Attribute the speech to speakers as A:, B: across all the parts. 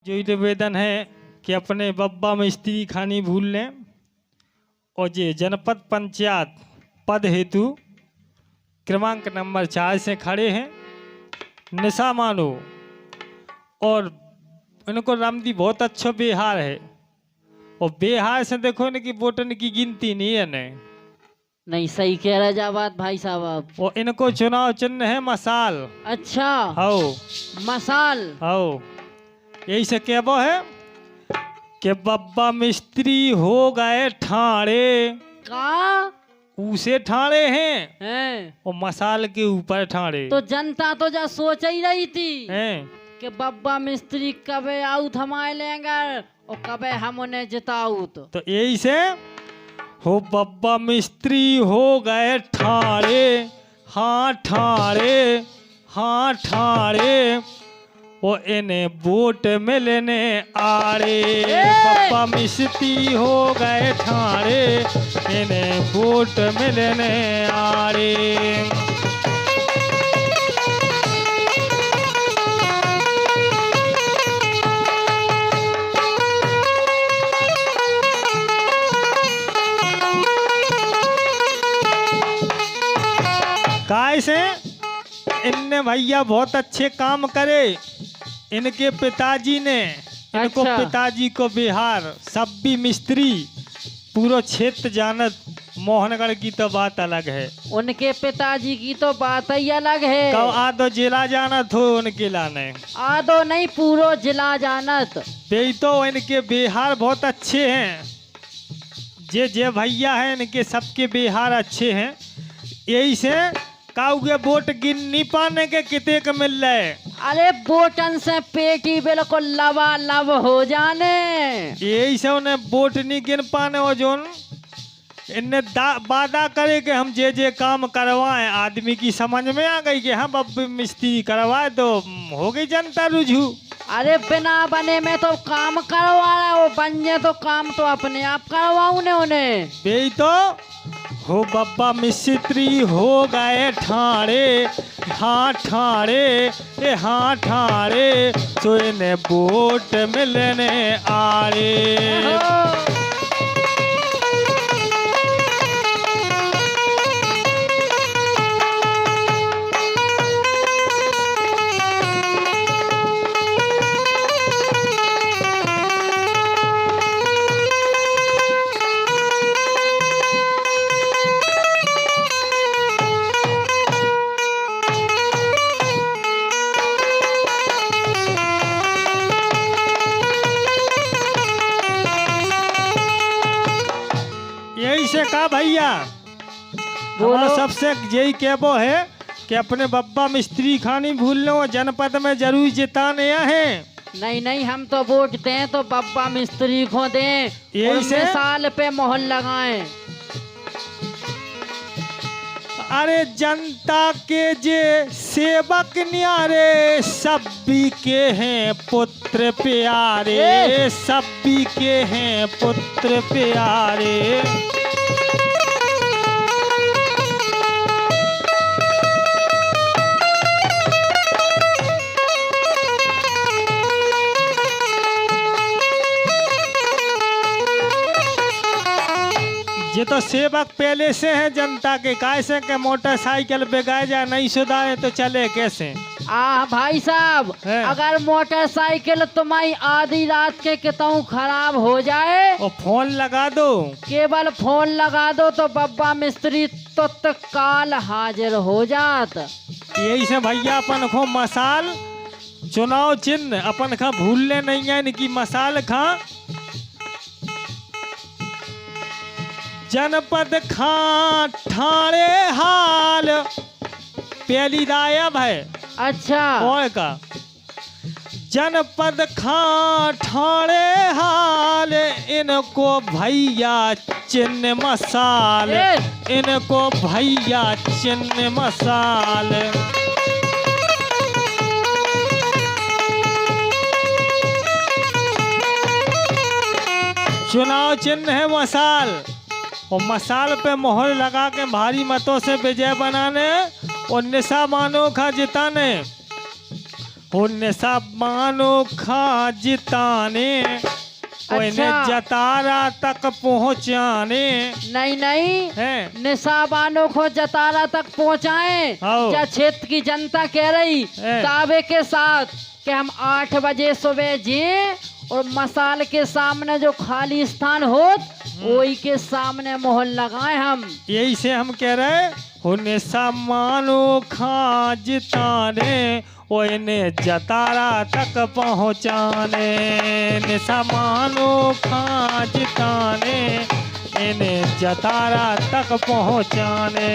A: जो निवेदन है कि अपने बब्बा में स्त्री खानी भूल लें और ये जनपद पंचायत पद हेतु क्रमांक नंबर 4 से खड़े हैं निशा मानो। और इनको रामदी बहुत अच्छा बिहार है और बिहार से देखो इनकी वोटन की गिनती नहीं है
B: नहीं सही कह रहे जा बात भाई साहब आप।
A: और इनको चुनाव चिन्ह है मसाल।
B: अच्छा
A: हो
B: मसाल
A: हो यही से कहबो है कि बब्बा मिस्त्री हो गए ठाणे
B: का
A: उसे ठाणे
B: हैं
A: और मसाल के ऊपर ठाणे
B: तो जनता तो जा सोच ही रही थी
A: हैं
B: कि बब्बा मिस्त्री कबे आउट हमारे लेंगे और कबे हम उन्हें जिताउत।
A: तो यही से हो बब्बा मिस्त्री हो गए ठाणे हाँ ठाणे वो इन्हें वोट मिलने आड़े। बब्बा मिस्त्री हो गए ठाणे इन्हें वोट मिलने आड़े। काय से इनने भैया बहुत अच्छे काम करे। इनके पिताजी ने इनको
B: अच्छा।
A: पिताजी को बिहार सब्बी मिस्त्री पूरा क्षेत्र जानत। मोहनगढ़ की तो बात अलग है,
B: उनके पिताजी की तो बात ही अलग है।
A: कब आदो जिला जानत हो उनके लाने
B: आदो नहीं पूरो जिला जानत।
A: यही तो इनके बिहार बहुत अच्छे हैं। जे भैया हैं इनके सबके बिहार अच्छे हैं। यही से काउगे वोट गिन नहीं पाने के किते के मिल रहे।
B: अरे वोटन से पेटी बिल्कुल लबालब हो जाने।
A: यही से उन्हें वोट नहीं गिन पाने और जो इनने वादा करे कि हम जे काम करवाएं आदमी की समझ में आ गई कि हम अब मिस्त्री करवाए तो हो गई जनता रुझू।
B: अरे बिना बने में तो काम करवा रहे हो, बन जाए तो काम तो अपने आप करवाऊ ने उन्हें।
A: यही तो हो बब्बा मिस्त्री हो गए ठाणे हाँ ठाणे तो इन्हें वोट मिलने आड़े। यही से कहा भैया हमारा सबसे यही कहबो है कि अपने बब्बा मिस्त्री खानी भूल लो जनपद में जरूर जिताने हैं।
B: नहीं हम तो वोट दें तो बब्बा मिस्त्री को दें
A: यही से
B: साल पे मोहर लगाएं।
A: अरे जनता के जे सेवक न्यारे सभी के हैं पुत्र प्यारे सभी के हैं पुत्र प्यारे। ये तो सेवक पहले से है जनता के कैसे के मोटरसाइकिल बेगाए जा नहीं सुधारे तो चले कैसे।
B: भाई साहब अगर मोटरसाइकिल तुम्हारी आधी रात के कितों खराब हो जाए
A: और फोन लगा दो
B: केवल फोन लगा दो तो बब्बा मिस्त्री तत्काल हाजिर हो जात।
A: यही से भैया अपन को मसाल चुनाव चिन्ह अपन खा भूलने नहीं है इनकी मसाल खा जनपद खा ठाणे हाल पहली दायब है।
B: अच्छा
A: और का जनपद खा ठाणे हाल इनको भैया चिन्ह मसाल इनको भैया चिन्ह मसाल। चुनाव चिन्ह है मसाल और मसाल पे मोहर लगा के भारी मतों से विजय बनाने और निशा मानो का जिताने। हो निशा मानो खा जिताने वो इन्हें जतारा तक पहुँचाने।
B: नहीं नहीं,
A: है
B: निशाबानों को जतारा तक पहुंचाएं।
A: आओ।
B: क्या क्षेत्र की जनता कह रही
A: है।
B: दावे के साथ कि हम 8 बजे सुबह जिए और मसाल के सामने जो खाली स्थान हो वही के सामने मोहर लगाए हम।
A: यही से हम कह रहे हो निशा मानो खा जिताने वो इन्हें जतारा तक पहुँचाने। निशा मानो खा जिताने इन्हें जतारा तक पहुँचाने।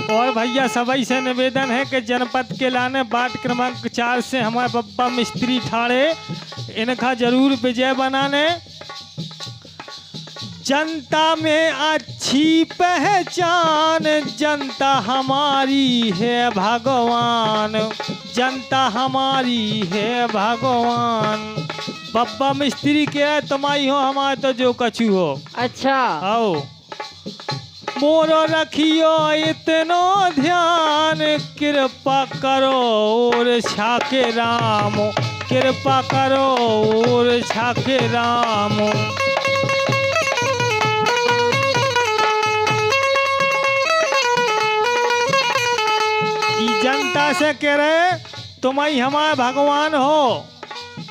A: और भैया सभी से निवेदन है कि जनपद के लाने वार्ड क्रमांक 4 से हमारे बब्बा मिस्त्री ठाड़े इनका जरूर विजय बनाने। जनता में अच्छी पहचान, जनता हमारी है भगवान, जनता हमारी है भगवान। बब्बा मिस्त्री के तुम्हारी हो हमारे तो जो कछु हो।
B: अच्छा
A: आओ मोरो रखियो इतनो ध्यान, कृपा करो और छाके राम, कृपा करो और छाके राम। जनता से कह रहे तुम ही हमारे भगवान हो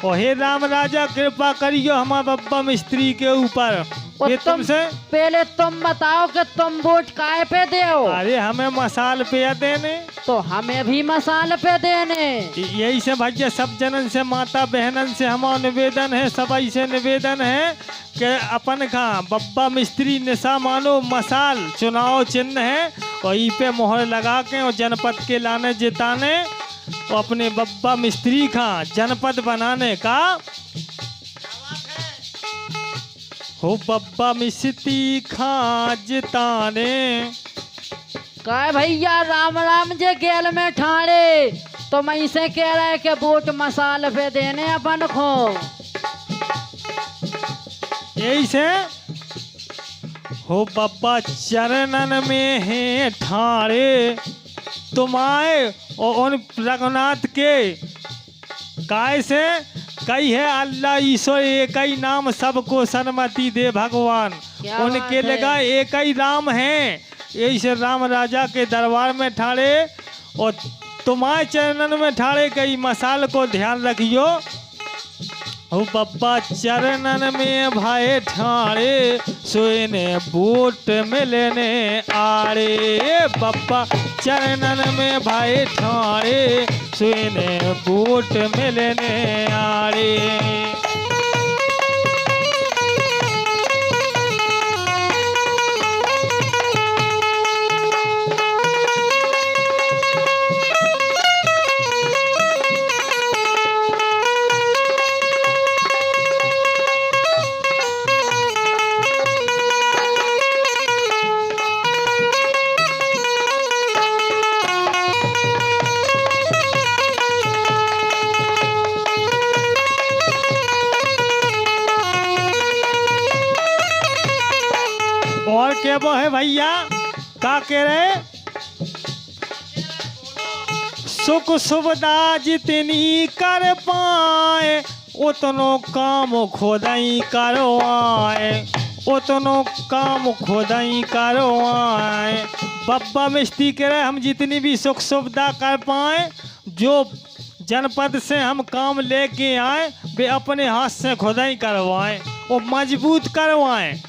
A: और हे राम राजा कृपा करियो हमारे बब्बा मिस्त्री के ऊपर। ये तुमसे
B: पहले तुम बताओ कि तुम वोट काहे पे दो।
A: अरे हमें मसाल पे देने
B: तो हमें भी मसाल पे देने।
A: यही से भैया सब जनन से माता बहनन से हमारा निवेदन है, सभी से निवेदन है कि अपन का बब्बा मिस्त्री निशा मानो मसाल चुनाव चिन्ह है और ई पे मोहर लगा के और जनपद के लाने जिताने और अपने बब्बा मिस्त्री का जनपद बनाने का हो। बब्बा मिस्त्री खा जिताने
B: काय भैया राम राम जे गेल में ठाड़े तो मैं इसे कह रहा है कि वोट मसाल पे देने अपन को।
A: यही से हो बब्बा चरणन में है ठाड़े तुम आए और उन रघुनाथ के काय से कई है अल्लाह ईश्वर एक ही नाम सबको सन्मति दे भगवान। उनके लगा एक ही राम है। यही से राम राजा के दरबार में ठाड़े और तुम्हारे चरणन में ठाड़े कई मसाल को ध्यान रखियो। हो बब्बा चरणन में भाई ठाड़े सोने वोट मिलने आड़े। बब्बा चरणन में भाई ठाड़े सोने वोट मिलने आड़े। और क्या वो है भैया का कह रहे सुख सुविधा जितनी कर पाए उतनो काम खोदाई करवाए, उतनो काम खोदाई करवाए। बब्बा मिस्त्री कह रहे हम जितनी भी सुख सुविधा कर पाए जो जनपद से हम काम लेके आए वे अपने हाथ से खुदाई करवाएं और मजबूत करवाएं।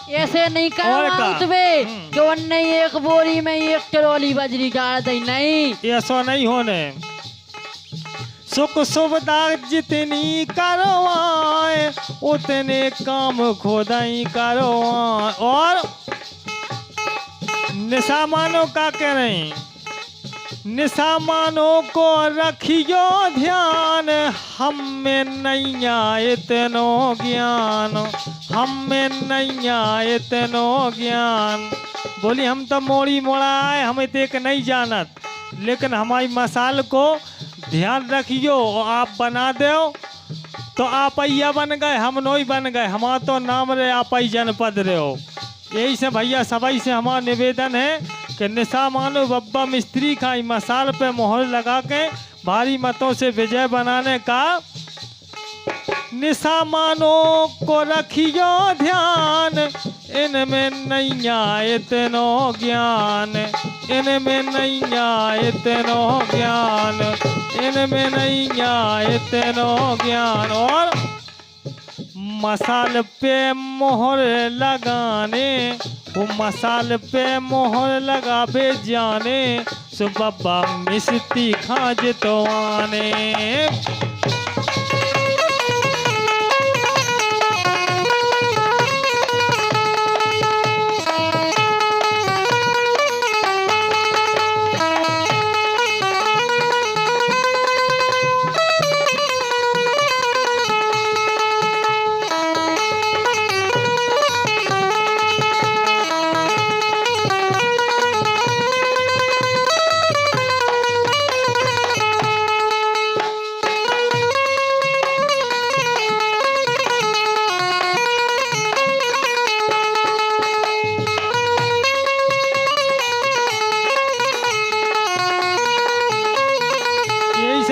B: ऐसे नहीं करवाओ कि उन्ने एक बोरी में एक ट्रॉली बजरी डाल दी, नहीं
A: ऐसा नहीं होने। सुख सुविधा जितनी करवाए उतने काम खुदाई करवाए। और निशामानों का कह रही निशामानों को रखियो ध्यान हम में नहीं आए इतनो ज्ञान, हम में नहीं आए इतनो ज्ञान। बोली हम तो मोड़ी मोड़ा आए हमें तो एक नहीं जानत लेकिन हमारी मसाल को ध्यान रखियो और आप बना दो तो आप या बन गए, हम नोई बन गए, हमारा तो नाम रे आप ही जनपद रहे हो। यही से भैया सभी से हमारा निवेदन है कि निशा मानो बब्बा मिस्त्री का ई मसाल पे मोहर लगा के भारी मतों से विजय बनाने का। निशा मानो को रखियो ध्यान, इनमें नहीं आए तेनो ज्ञान, इनमें नहीं आए तेनो ज्ञान, इनमें नहीं आए तेनो ज्ञान। और मसाल पे मोहर लगाने, वो मसाल पे मोहर लगावे जाने, सो बब्बा मिस्त्री खाज तो आने।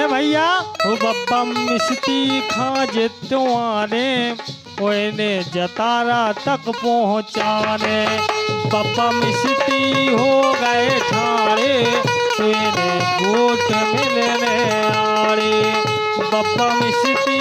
A: भैया वो बब्बा मिस्त्री खाज तुम्हारे, ओने जतारा तक पहुँचाने। बब्बा मिस्त्री हो गए ठाड़े, ओने गोट मिलने आड़े। बब्बा मिस्त्री